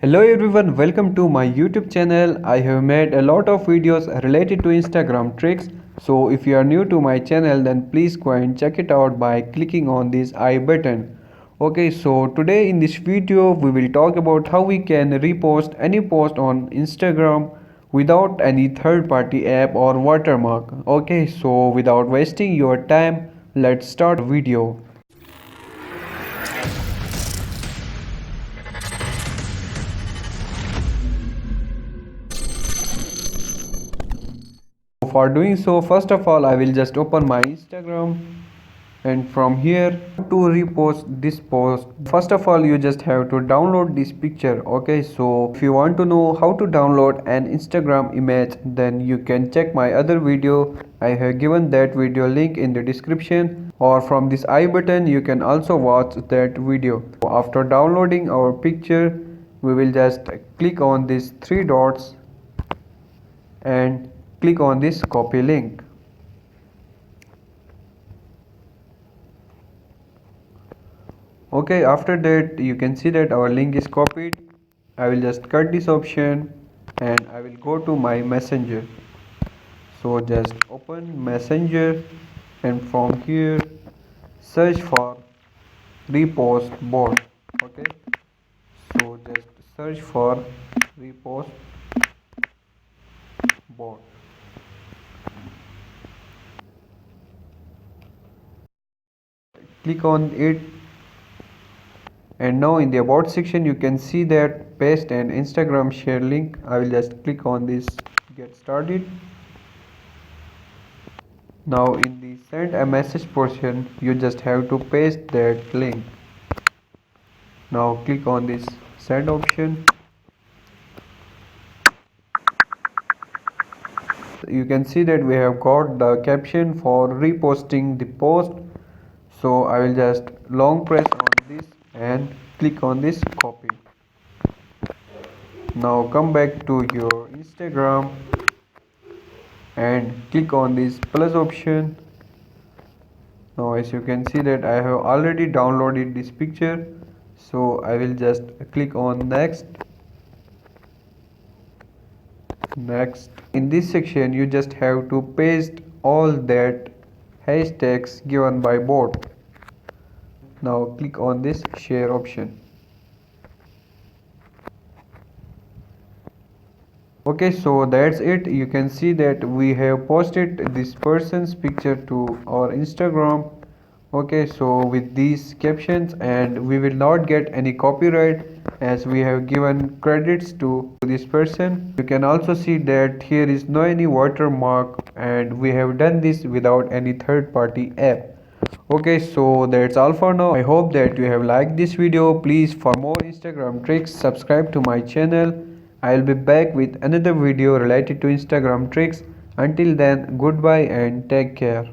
Hello everyone, welcome to my YouTube channel. I have made a lot of videos related to Instagram tricks. So if you are new to my channel, then please go and check it out by clicking on this I button. Okay, so today in this video we will talk about how we can repost any post on Instagram without any third party app or watermark. Okay, so without wasting your time, let's start the video. For doing so, first of all, I will just open my Instagram, and from here to repost this post, first of all you just have to download this picture. Okay, so if you want to know how to download an Instagram image, then you can check my other video. I have given that video link in the description, or from this I button you can also watch that video. After downloading our picture, we will just click on these three dots and click on this copy link. Okay, after that you can see that our link is copied. I will just cut this option and I will go to my messenger. So just open messenger and from here search for repost bot. Okay, so just search for repost bot. Click on it, and now in the about section you can see that paste and Instagram share link. I will just click on this get started. Now in the send a message portion you just have to paste that link. Now click on this send option. You can see that we have got the caption for reposting the post. So I will just long press on this and click on this copy. Now come back to your Instagram and click on this plus option. Now as you can see that I have already downloaded this picture, so I will just click on next. In this section you just have to paste all that hashtags given by bot. Now click on this share option. Okay, so that's it. You can see that we have posted this person's picture to our Instagram. Okay, so with these captions, and we will not get any copyright as we have given credits to this person. You can also see that here is no any watermark, and we have done this without any third party app. Okay, so that's all for now. I hope that you have liked this video. Please, for more Instagram tricks, subscribe to my channel. I'll be back with another video related to Instagram tricks. Until then, goodbye and take care.